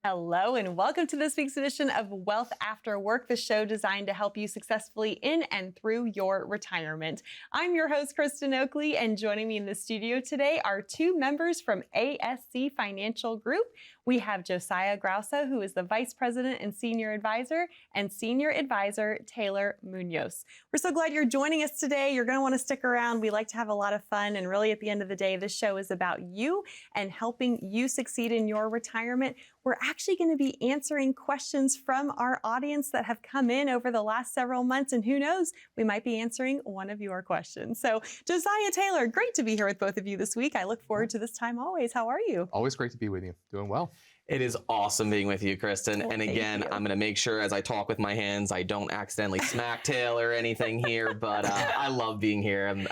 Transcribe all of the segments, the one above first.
Hello and welcome to this week's edition of Wealth After Work, the show designed to help you successfully in and through your retirement. I'm your host, Kristen Oakley, and joining me in the studio today are two members from ASC Financial Group. We have Josiah Grauso, who is the Vice President and Senior Advisor, and Senior Advisor Taylor Munoz. We're so glad you're joining us today. You're going to want to stick around. We like to have a lot of fun, and really at the end of the day, this show is about you and helping you succeed in your retirement. We're actually going to be answering questions from our audience that have come in over the last several months, and who knows, we might be answering one of your questions. So, Josiah, Taylor, great to be here with both of you this week. I look forward to this time always. How are you? Always great to be with you. Doing well. It is awesome being with you, Kristen. Well, and again, I'm going to make sure as I talk with my hands, I don't accidentally smack Taylor or anything here, but I love being here. And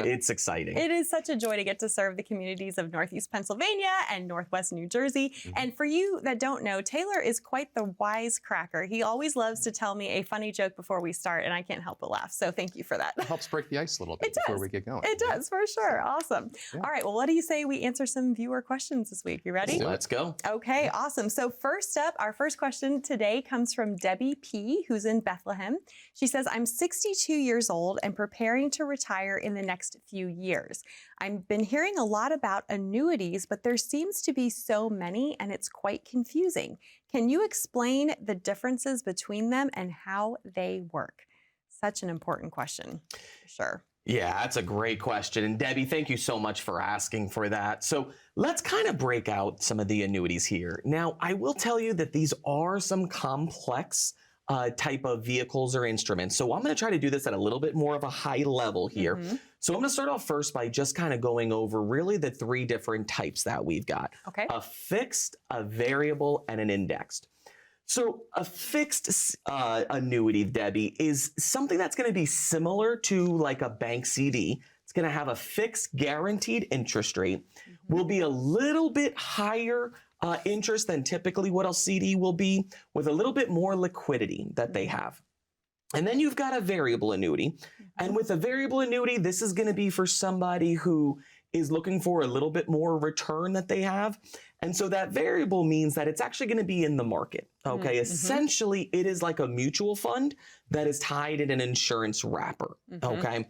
it's exciting. It is such a joy to get to serve the communities of Northeast Pennsylvania and Northwest New Jersey. Mm-hmm. And for you that don't know, Taylor is quite the wisecracker. He always loves to tell me a funny joke before we start, and I can't help but laugh. So thank you for that. It helps break the ice a little bit before we get going. It does, for sure. Awesome. Yeah. All right, well, what do you say we answer some viewer questions this week? You ready? Let's go. Okay, awesome. So first up, our first question today comes from Debbie P., who's in Bethlehem. She says, I'm 62 years old and preparing to retire in the next few years. I've been hearing a lot about annuities, but there seems to be so many and it's quite confusing. Can you explain the differences between them and how they work? Such an important question, for sure. Yeah, that's a great question. And Debbie, thank you so much for asking for that. So let's kind of break out some of the annuities here. Now, I will tell you that these are some complex type of vehicles or instruments. So I'm going to try to do this at a little bit more of a high level here. Mm-hmm. So I'm going to start off first by just kind of going over really the three different types that we've got. Okay. A fixed, a variable, and an indexed. So a fixed annuity, Debbie, is something that's going to be similar to like a bank CD. It's going to have a fixed guaranteed interest rate, will be a little bit higher interest than typically what a CD will be, with a little bit more liquidity that they have. And then you've got a variable annuity. And with a variable annuity, this is going to be for somebody who is looking for a little bit more return that they have. And so that variable means that it's actually going to be in the market. Okay. Mm-hmm. Essentially, it is like a mutual fund that is tied in an insurance wrapper. Mm-hmm. Okay.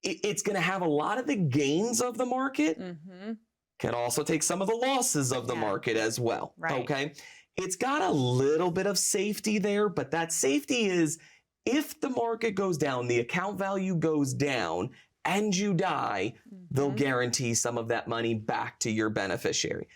It's going to have a lot of the gains of the market. Mm-hmm. Can also take some of the losses of the market as well. Right. Okay. It's got a little bit of safety there, but that safety is if the market goes down, the account value goes down, and you die, they'll guarantee some of that money back to your beneficiary.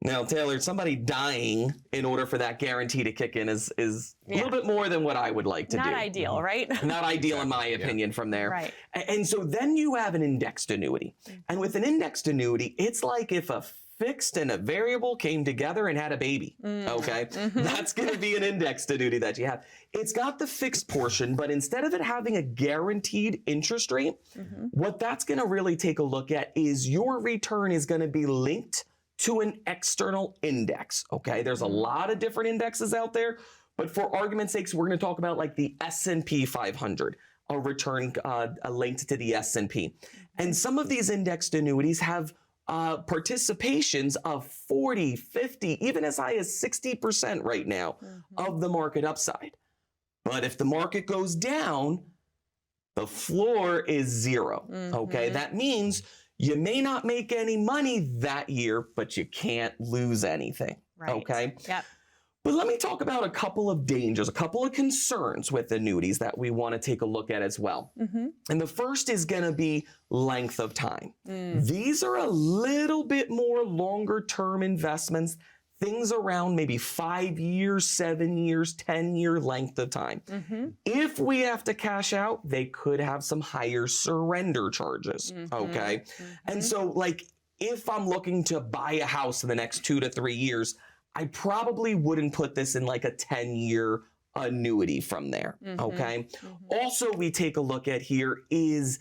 Now, Taylor, somebody dying in order for that guarantee to kick in is a little bit more than what I would like to do. Not ideal, right? Not ideal in my opinion from there. Right. And so then you have an indexed annuity. And with an indexed annuity, it's like if a fixed and a variable came together and had a baby, okay? That's going to be an indexed annuity that you have. It's got the fixed portion, but instead of it having a guaranteed interest rate, what that's going to really take a look at is your return is going to be linked to an external index, okay? There's a lot of different indexes out there, but for argument's sake, we're going to talk about like the S&P 500, a return linked to the S&P. And some of these indexed annuities have participations of 40, 50, even as high as 60% right now of the market upside. But if the market goes down, the floor is zero, okay? That means you may not make any money that year, but you can't lose anything, okay? Yep. But let me talk about a couple of dangers, a couple of concerns with annuities that we want to take a look at as well. And the first is going to be length of time. These are a little bit more longer term investments, things around maybe 5 years, 7 years, 10-year length of time. If we have to cash out, they could have some higher surrender charges, okay? And so like if I'm looking to buy a house in the next 2 to 3 years, I probably wouldn't put this in like a 10-year annuity from there, okay? Also, we take a look at here is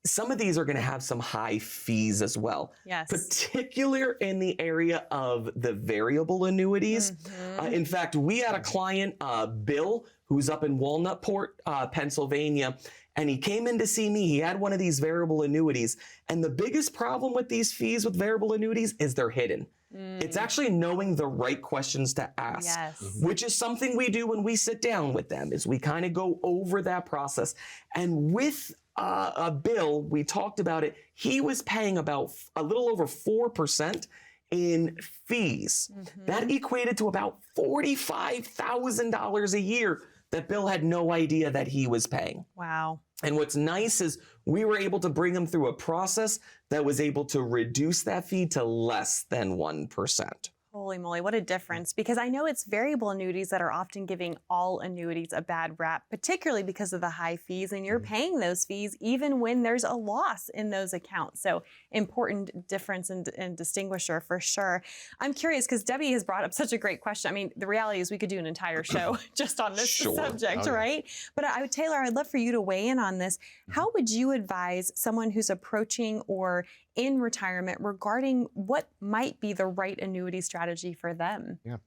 some of these are going to have some high fees as well. Yes. Particular in the area of the variable annuities. In fact, we had a client, Bill, who's up in Walnutport, Pennsylvania, and he came in to see me. He had one of these variable annuities. And the biggest problem with these fees with variable annuities is they're hidden. It's actually knowing the right questions to ask, which is something we do when we sit down with them, is we kind of go over that process. And with Bill, we talked about it. He was paying about a little over 4% in fees. That equated to about $45,000 a year that Bill had no idea that he was paying. Wow. And what's nice is we were able to bring him through a process that was able to reduce that fee to less than 1%. Holy moly, what a difference. Because I know it's variable annuities that are often giving all annuities a bad rap, particularly because of the high fees, and you're paying those fees even when there's a loss in those accounts. So important difference and distinguisher for sure. I'm curious because Debbie has brought up such a great question. I mean, the reality is we could do an entire show just on this subject, right? But Taylor, I'd love for you to weigh in on this. How would you advise someone who's approaching or in retirement regarding what might be the right annuity strategy for them? Yeah,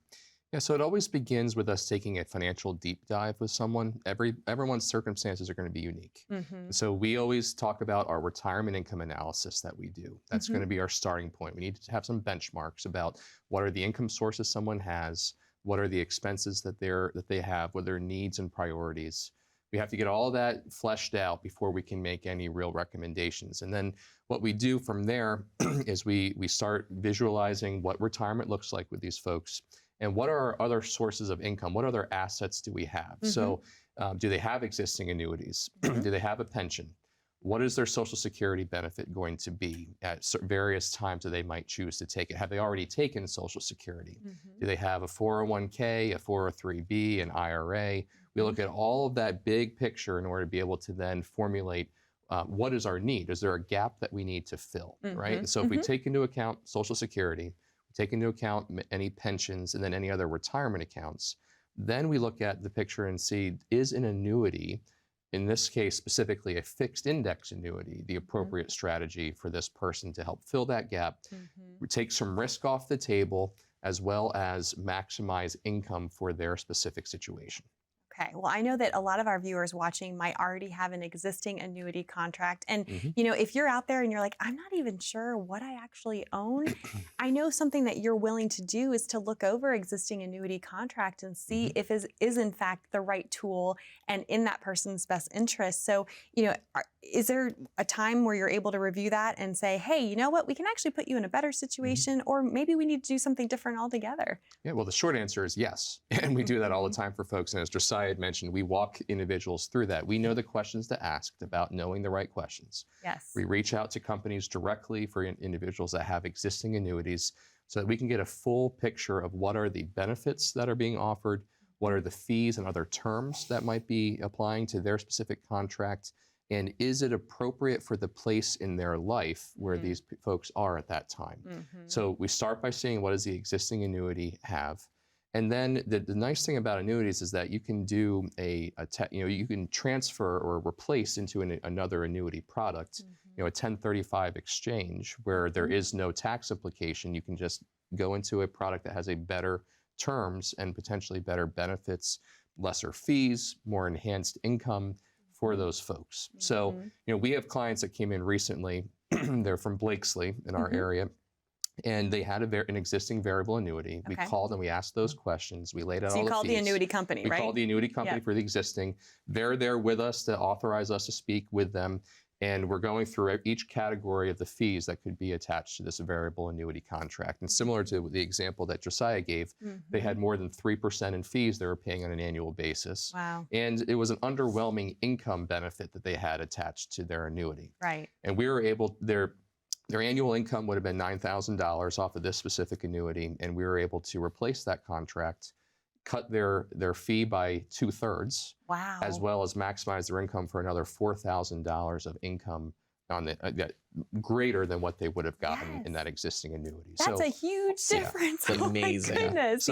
so it always begins with us taking a financial deep dive with someone. Everyone's circumstances are going to be unique. So we always talk about our retirement income analysis that we do. That's going to be our starting point. We need to have some benchmarks about what are the income sources someone has, what are the expenses that they have, what are their needs and priorities. We have to get all of that fleshed out before we can make any real recommendations. And then what we do from there is we start visualizing what retirement looks like with these folks and what are our other sources of income? What other assets do we have? So do they have existing annuities? Do they have a pension? What is their Social Security benefit going to be at various times that they might choose to take it? Have they already taken Social Security? Do they have a 401k, a 403b, an IRA? We look at all of that big picture in order to be able to then formulate what is our need? Is there a gap that we need to fill, right? And so if we take into account Social Security, we take into account any pensions and then any other retirement accounts, then we look at the picture and see, is an annuity, in this case specifically a fixed index annuity, the appropriate strategy for this person to help fill that gap, take some risk off the table, as well as maximize income for their specific situation. Okay, well, I know that a lot of our viewers watching might already have an existing annuity contract. And, you know, if you're out there and you're like, I'm not even sure what I actually own, I know something that you're willing to do is to look over existing annuity contract and see if it is in fact the right tool and in that person's best interest. So, you know, is there a time where you're able to review that and say, hey, you know what, we can actually put you in a better situation, or maybe we need to do something different altogether? Yeah, well, the short answer is yes. And we do that all the time for folks. And as Josiah had mentioned, we walk individuals through that. We know the questions to ask about knowing the right questions. Yes. We reach out to companies directly for individuals that have existing annuities so that we can get a full picture of what are the benefits that are being offered, what are the fees and other terms that might be applying to their specific contract, and is it appropriate for the place in their life where these folks are at that time. So we start by seeing what does the existing annuity have. And then the nice thing about annuities is that you can do you can transfer or replace into another annuity product, you know, a 1035 exchange where there is no tax application. You can just go into a product that has a better terms and potentially better benefits, lesser fees, more enhanced income for those folks. So, you know, we have clients that came in recently. They're from Blakesley in our area. And they had an existing variable annuity. We called and we asked those questions. We laid out all the fees. So you called the annuity company, right? We called the annuity company for the existing. They're there with us to authorize us to speak with them. And we're going through each category of the fees that could be attached to this variable annuity contract. And similar to the example that Josiah gave, they had more than 3% in fees they were paying on an annual basis. Wow. And it was an underwhelming income benefit that they had attached to their annuity. Right. And we were able, their annual income would have been $9,000 off of this specific annuity, and we were able to replace that contract, cut their fee by 2/3, wow, as well as maximize their income for another $4,000 of income on the greater than what they would have gotten in that existing annuity. That's a huge difference. It's amazing. Oh my goodness.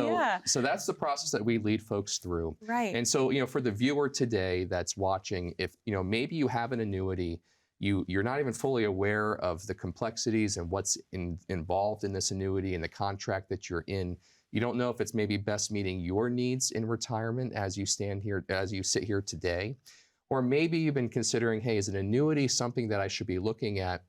So that's the process that we lead folks through. Right. And so, for the viewer today that's watching, if, maybe you have an annuity, you're not even fully aware of the complexities and what's involved in this annuity and the contract that you're in. You don't know if it's maybe best meeting your needs in retirement as you sit here today. Or maybe you've been considering, hey, is an annuity something that I should be looking at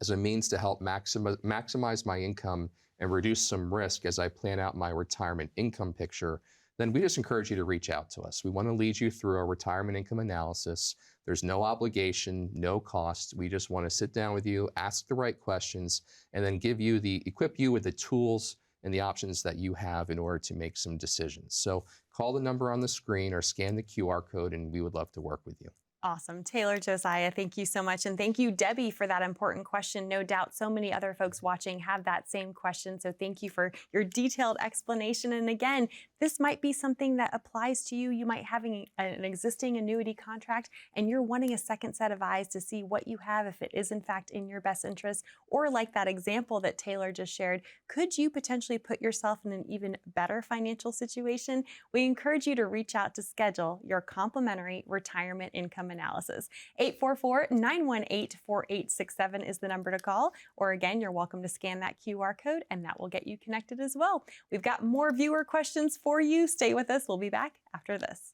as a means to help maximize my income and reduce some risk as I plan out my retirement income picture? Then we just encourage you to reach out to us. We want to lead you through our retirement income analysis. There's no obligation, no cost. We just want to sit down with you, ask the right questions, and then equip you with the tools and the options that you have in order to make some decisions. So call the number on the screen or scan the QR code, and we would love to work with you. Awesome. Taylor, Josiah, thank you so much. And thank you, Debbie, for that important question. No doubt so many other folks watching have that same question. So thank you for your detailed explanation. And again, this might be something that applies to you. You might have an existing annuity contract and you're wanting a second set of eyes to see what you have, if it is in fact in your best interest, or like that example that Taylor just shared, could you potentially put yourself in an even better financial situation? We encourage you to reach out to schedule your complimentary retirement income analysis. 844-918-4867 is the number to call. Or again, you're welcome to scan that QR code and that will get you connected as well. We've got more viewer questions for you. Stay with us. We'll be back after this.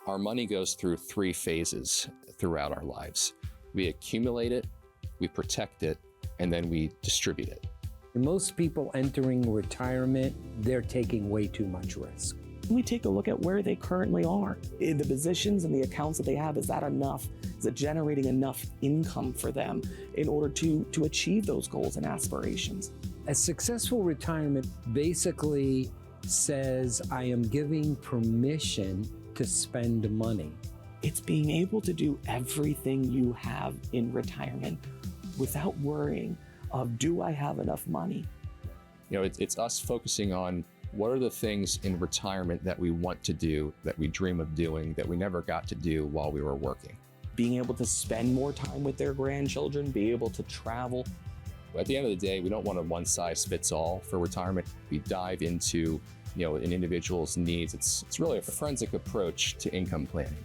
Our money goes through 3 phases throughout our lives. We accumulate it, we protect it, and then we distribute it. Most people entering retirement, they're taking way too much risk. We take a look at where they currently are. In the positions and the accounts that they have, is that enough? Is it generating enough income for them in order to achieve those goals and aspirations? A successful retirement basically says, I am giving permission to spend money. It's being able to do everything you have in retirement without worrying of, do I have enough money? It's us focusing on what are the things in retirement that we want to do, that we dream of doing, that we never got to do while we were working. Being able to spend more time with their grandchildren, be able to travel. At the end of the day, we don't want a one-size-fits-all for retirement. We dive into an individual's needs. It's really a forensic approach to income planning.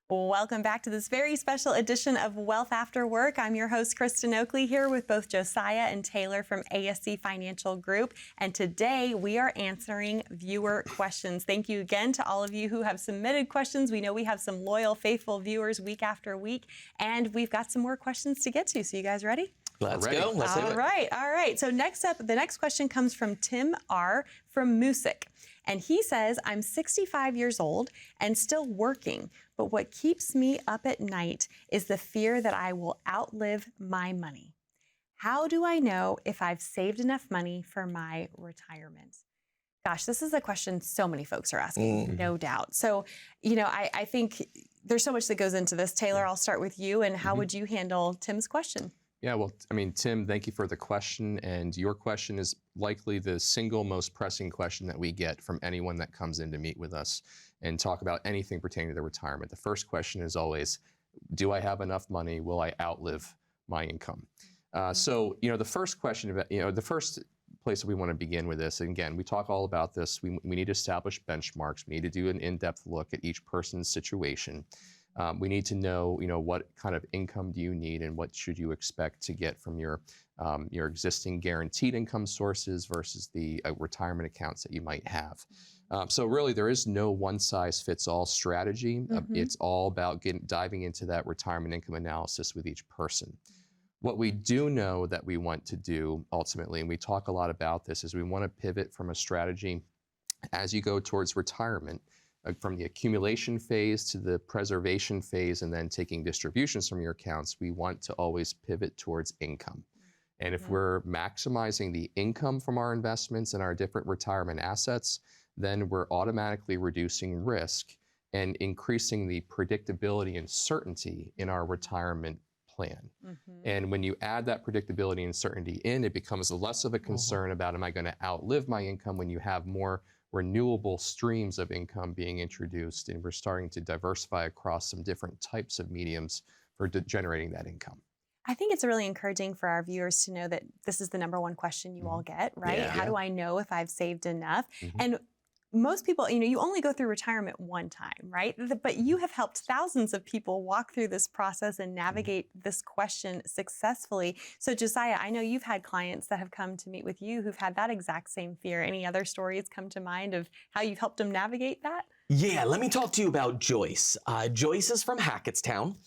Welcome back to this very special edition of Wealth After Work. I'm your host, Kristen Oakley, here with both Josiah and Taylor from ASC Financial Group. And today we are answering viewer questions. Thank you again to all of you who have submitted questions. We know we have some loyal, faithful viewers week after week, and we've got some more questions to get to. So you guys ready? Let's go. Let's do it. All right. So next up, the next question comes from Tim R. from Music. And he says, I'm 65 years old and still working, but what keeps me up at night is the fear that I will outlive my money. How do I know if I've saved enough money for my retirement? Gosh, this is a question so many folks are asking, no doubt. So, I think there's so much that goes into this. Taylor, I'll start with you. And how would you handle Tim's question? Yeah, well, Tim, thank you for the question. And your question is likely the single most pressing question that we get from anyone that comes in to meet with us and talk about anything pertaining to their retirement. The first question is always, do I have enough money? Will I outlive my income? So, the first question about, the first place that we want to begin with this, and again, we talk all about this. We need to establish benchmarks. We need to do an in-depth look at each person's situation. We need to know, what kind of income do you need and what should you expect to get from your existing guaranteed income sources versus the retirement accounts that you might have. So really, there is no one-size-fits-all strategy. It's all about diving into that retirement income analysis with each person. What we do know that we want to do ultimately, and we talk a lot about this, is we want to pivot from a strategy as you go towards retirement, from the accumulation phase to the preservation phase and then taking distributions from your accounts. We want to always pivot towards income. And if we're maximizing the income from our investments and our different retirement assets, then we're automatically reducing risk and increasing the predictability and certainty in our retirement plan. And when you add that predictability and certainty in, it becomes less of a concern about, am I going to outlive my income, when you have more renewable streams of income being introduced, and we're starting to diversify across some different types of mediums for generating that income. I think it's really encouraging for our viewers to know that this is the number one question you all get, right? Yeah. How do I know if I've saved enough? Mhm. And most people, you only go through retirement one time, right? But you have helped thousands of people walk through this process and navigate this question successfully. So Josiah, I know you've had clients that have come to meet with you who've had that exact same fear. Any other stories come to mind of how you've helped them navigate that? Yeah, let me talk to you about Joyce. Joyce is from Hackettstown.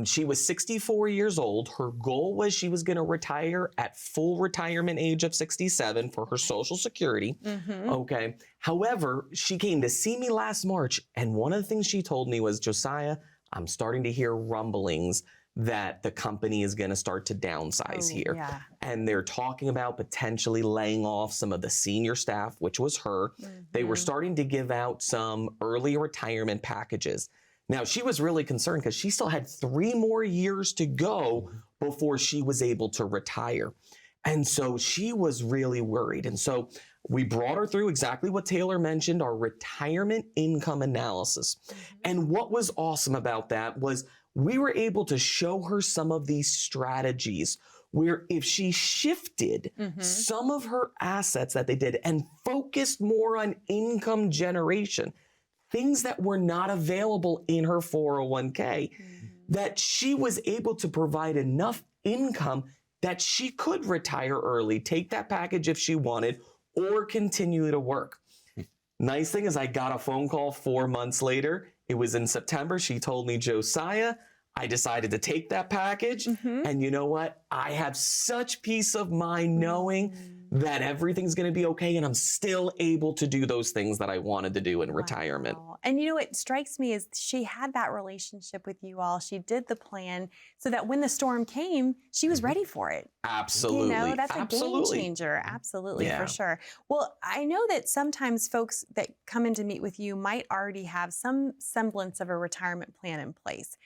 She was 64 years old. Her goal was she was going to retire at full retirement age of 67 for her Social Security. Okay. However, she came to see me last March, and one of the things she told me was, Josiah, I'm starting to hear rumblings that the company is going to start to downsize here. Yeah. And they're talking about potentially laying off some of the senior staff, which was her. They were starting to give out some early retirement packages. Now, she was really concerned because she still had 3 more years to go before she was able to retire. And so she was really worried. And so we brought her through exactly what Taylor mentioned, our retirement income analysis. And what was awesome about that was we were able to show her some of these strategies where if she shifted some of her assets that they did and focused more on income generation, things that were not available in her 401k, that she was able to provide enough income that she could retire early, take that package if she wanted, or continue to work. Nice thing is I got a phone call 4 months later. It was in September. She told me, Josiah, I decided to take that package. And you know what? I have such peace of mind knowing that everything's going to be okay, and I'm still able to do those things that I wanted to do in retirement. And what strikes me is she had that relationship with you all. She did the plan so that when the storm came, she was ready for it. Absolutely. That's a game changer. Absolutely, for sure. Well, I know that sometimes folks that come in to meet with you might already have some semblance of a retirement plan in place.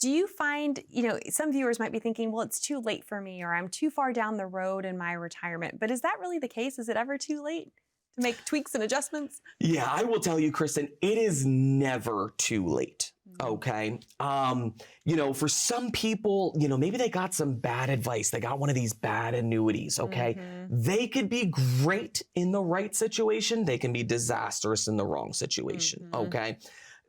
Do you find, some viewers might be thinking, well, it's too late for me, or I'm too far down the road in my retirement. But is that really the case? Is it ever too late to make tweaks and adjustments? Yeah, I will tell you, Kristen, it is never too late. Okay. For some people, maybe they got some bad advice. They got one of these bad annuities. Okay. They could be great in the right situation. They can be disastrous in the wrong situation. Okay.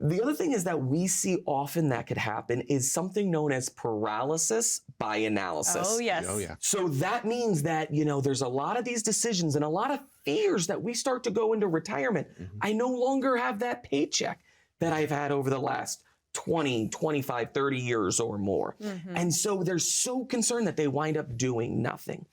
The other thing is that we see often that could happen is something known as paralysis by analysis. Oh, yes. Oh, yeah. So that means that, there's a lot of these decisions and a lot of fears that we start to go into retirement. I no longer have that paycheck that I've had over the last 20, 25, 30 years or more. And so they're so concerned that they wind up doing nothing.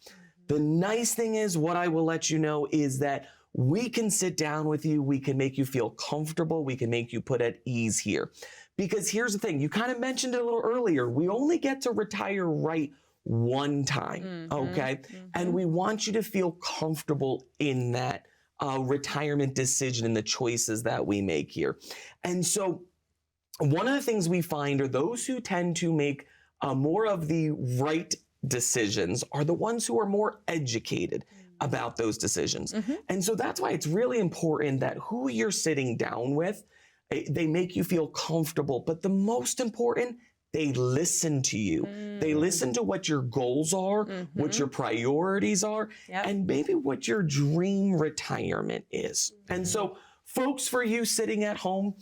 The nice thing is, what I will let you know is that we can sit down with you. We can make you feel comfortable. We can make you put at ease here. Because here's the thing, you kind of mentioned it a little earlier. We only get to retire right one time, okay? And we want you to feel comfortable in that retirement decision and the choices that we make here. And so one of the things we find are those who tend to make more of the right decisions are the ones who are more educated about those decisions. And so that's why it's really important that who you're sitting down with, they make you feel comfortable. But the most important, they listen to you. They listen to what your goals are, what your priorities are, and maybe what your dream retirement is. And so folks, for you sitting at home,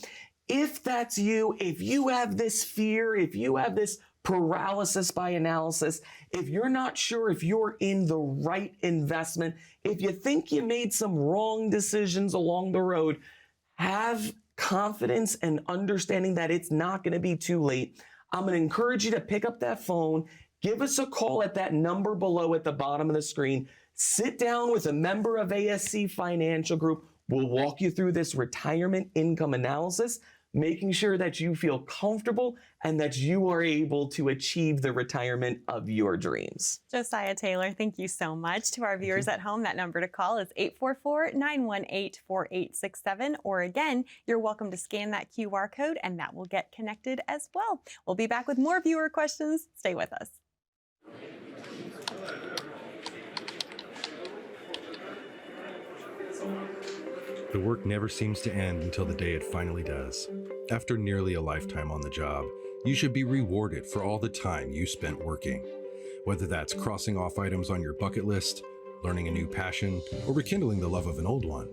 if that's you, if you have this fear, if you have this paralysis by analysis, if you're not sure if you're in the right investment, if you think you made some wrong decisions along the road, have confidence and understanding that it's not going to be too late. I'm going to encourage you to pick up that phone, give us a call at that number below at the bottom of the screen, sit down with a member of ASC Financial Group. We'll walk you through this retirement income analysis, making sure that you feel comfortable and that you are able to achieve the retirement of your dreams. Josiah Taylor, thank you so much. To our viewers at home, that number to call is 844-918-4867. Or again, you're welcome to scan that QR code and that will get connected as well. We'll be back with more viewer questions. Stay with us. The work never seems to end until the day it finally does. After nearly a lifetime on the job, you should be rewarded for all the time you spent working. Whether that's crossing off items on your bucket list, learning a new passion, or rekindling the love of an old one.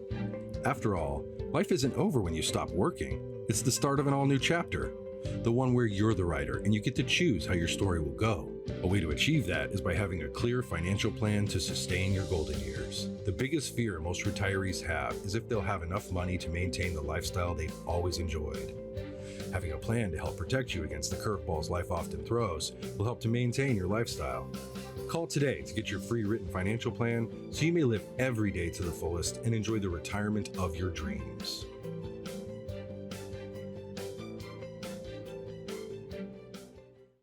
After all, life isn't over when you stop working. It's the start of an all-new chapter. The one where you're the writer and you get to choose how your story will go. A way to achieve that is by having a clear financial plan to sustain your golden years. The biggest fear most retirees have is if they'll have enough money to maintain the lifestyle they've always enjoyed. Having a plan to help protect you against the curveballs life often throws will help to maintain your lifestyle. Call today to get your free written financial plan so you may live every day to the fullest and enjoy the retirement of your dreams.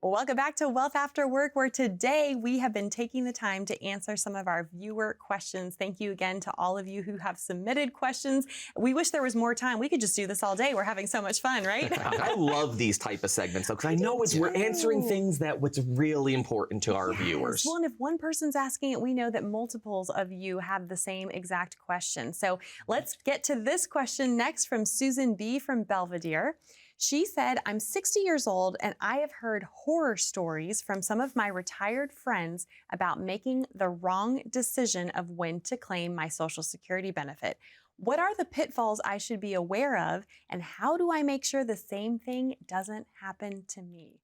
Welcome back to Wealth After Work, where today we have been taking the time to answer some of our viewer questions. Thank you again to all of you who have submitted questions. We wish there was more time. We could just do this all day. We're having so much fun, right? I love these type of segments, though, because I know we're answering things what's really important to our viewers. Well, and if one person's asking it, we know that multiples of you have the same exact question. So let's get to this question next from Susan B. from Belvedere. She said, I'm 60 years old and I have heard horror stories from some of my retired friends about making the wrong decision of when to claim my Social Security benefit. What are the pitfalls I should be aware of, and how do I make sure the same thing doesn't happen to me?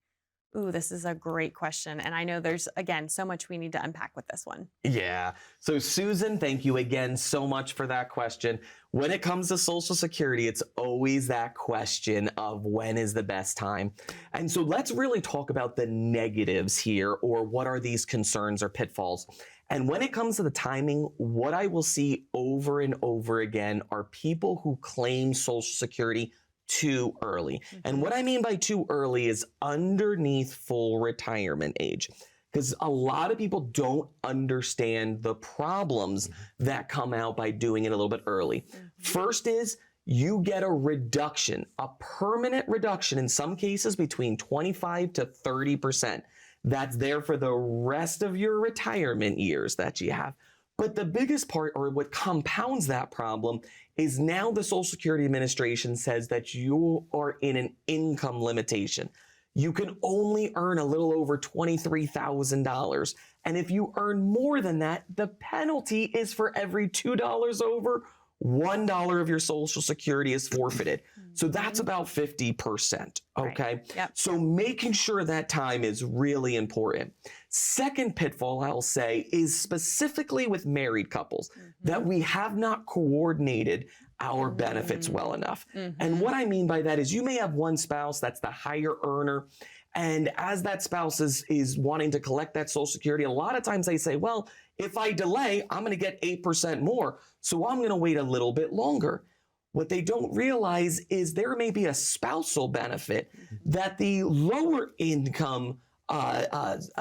Ooh, this is a great question. And I know there's, again, so much we need to unpack with this one. Yeah. So Susan, thank you again so much for that question. When it comes to Social Security, it's always that question of when is the best time. And so let's really talk about the negatives here, or what are these concerns or pitfalls. And when it comes to the timing, what I will see over and over again are people who claim Social Security too early. And what I mean by too early is underneath full retirement age. Because a lot of people don't understand the problems that come out by doing it a little bit early. First is you get a reduction, a permanent reduction, in some cases between 25 to 30%. That's there for the rest of your retirement years that you have. But the biggest part, or what compounds that problem, is now the Social Security Administration says that you are in an income limitation. You can only earn a little over $23,000. And if you earn more than that, the penalty is for every $2 over, $1 of your Social Security is forfeited. So that's about 50%, okay? Right. Yep. So making sure that time is really important. Second pitfall, I'll say, is specifically with married couples, that we have not coordinated our benefits well enough. And what I mean by that is you may have one spouse that's the higher earner, and as that spouse is wanting to collect that Social Security, a lot of times they say, well, if I delay, I'm going to get 8% more, so I'm going to wait a little bit longer. What they don't realize is there may be a spousal benefit that the lower income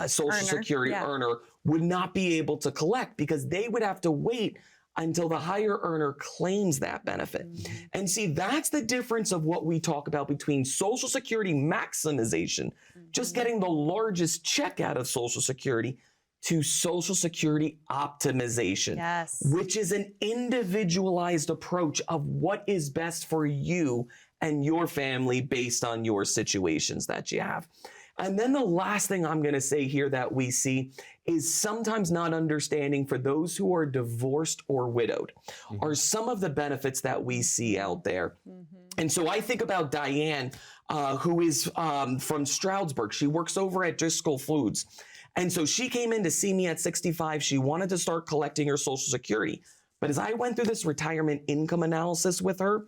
Social Security earner would not be able to collect, because they would have to wait until the higher earner claims that benefit. And see, that's the difference of what we talk about between Social Security maximization, just getting the largest check out of Social Security, to Social Security optimization, which is an individualized approach of what is best for you and your family based on your situations that you have. And then the last thing I'm going to say here that we see is sometimes not understanding for those who are divorced or widowed are some of the benefits that we see out there. And so I think about Diane, who is from Stroudsburg. She works over at Driscoll Foods. And so she came in to see me at 65. She wanted to start collecting her Social Security. But as I went through this retirement income analysis with her,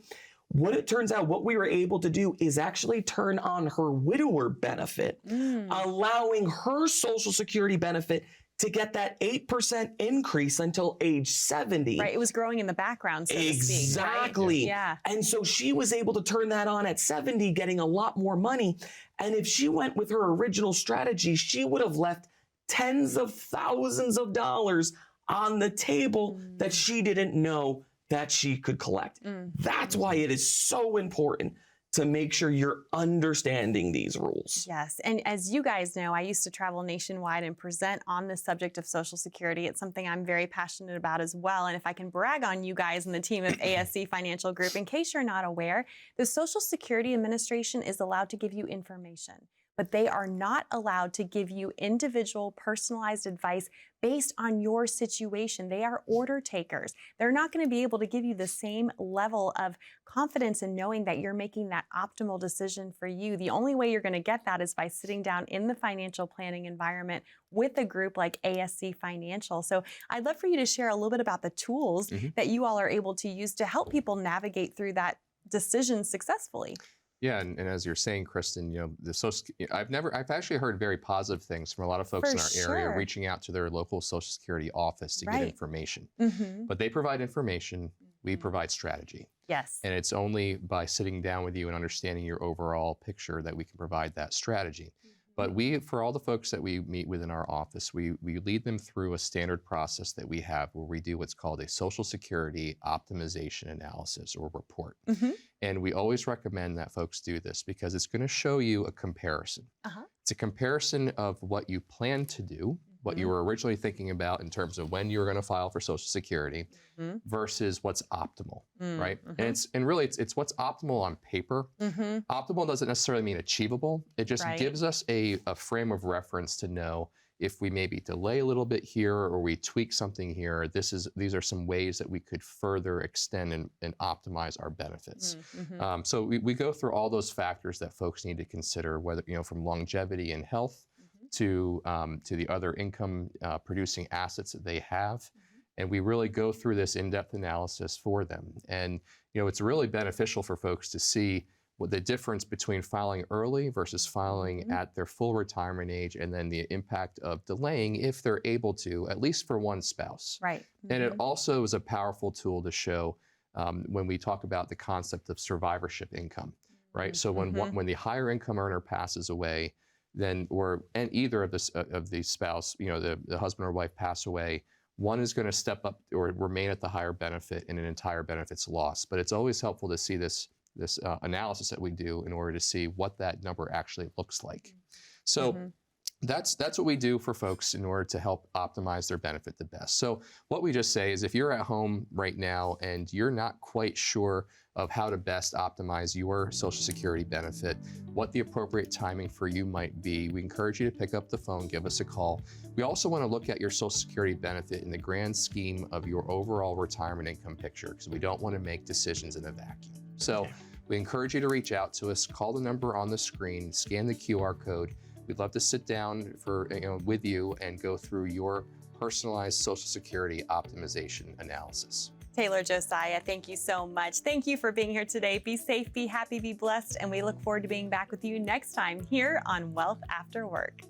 what it turns out, what we were able to do is actually turn on her widower benefit, allowing her Social Security benefit to get that 8% increase until age 70. Right, it was growing in the background, so to speak. Exactly. Right? Yeah. And so she was able to turn that on at 70, getting a lot more money. And if she went with her original strategy, she would have left tens of thousands of dollars on the table that she didn't know that she could collect. That's why it is so important to make sure you're understanding these rules. Yes, and as you guys know, I used to travel nationwide and present on the subject of Social Security. It's something I'm very passionate about as well. And if I can brag on you guys and the team of ASC Financial Group, in case you're not aware, the Social Security Administration is allowed to give you information, but they are not allowed to give you individual personalized advice based on your situation. They are order takers. They're not going to be able to give you the same level of confidence in knowing that you're making that optimal decision for you. The only way you're going to get that is by sitting down in the financial planning environment with a group like ASC Financial. So I'd love for you to share a little bit about the tools that you all are able to use to help people navigate through that decision successfully. Yeah, and as you're saying, Kristen, you know, I've actually heard very positive things from a lot of folks in our area reaching out to their local Social Security office to get information. But they provide information, we provide strategy. Yes. And it's only by sitting down with you and understanding your overall picture that we can provide that strategy. But for all the folks that we meet with in our office, we lead them through a standard process that we have where we do what's called a Social Security optimization analysis or report. And we always recommend that folks do this because it's going to show you a comparison. It's a comparison of what you plan to do, what you were originally thinking about in terms of when you were going to file for Social Security versus what's optimal, right? And really it's what's optimal on paper. Optimal doesn't necessarily mean achievable. It just gives us a frame of reference to know if we maybe delay a little bit here or we tweak something here. These are some ways that we could further extend and optimize our benefits. So we go through all those factors that folks need to consider, whether, you know, from longevity and health to the other income producing assets that they have. And we really go through this in-depth analysis for them. And, you know, it's really beneficial for folks to see what the difference between filing early versus filing at their full retirement age, and then the impact of delaying if they're able to, at least for one spouse. Right. And it also is a powerful tool to show when we talk about the concept of survivorship income, right? So when the higher income earner passes away, then and either of the spouse, you know, the husband or wife pass away, one is going to step up or remain at the higher benefit and an entire benefit's lost. But it's always helpful to see this analysis that we do in order to see what that number actually looks like. So that's what we do for folks in order to help optimize their benefit the best. So what we just say is if you're at home right now and you're not quite sure of how to best optimize your Social Security benefit, what the appropriate timing for you might be, we encourage you to pick up the phone, give us a call. We also want to look at your Social Security benefit in the grand scheme of your overall retirement income picture because we don't want to make decisions in a vacuum. So we encourage you to reach out to us, call the number on the screen, scan the QR code. We'd love to sit down with you and go through your personalized Social Security optimization analysis. Taylor, Josiah, thank you so much. Thank you for being here today. Be safe, be happy, be blessed, and we look forward to being back with you next time here on Wealth After Work.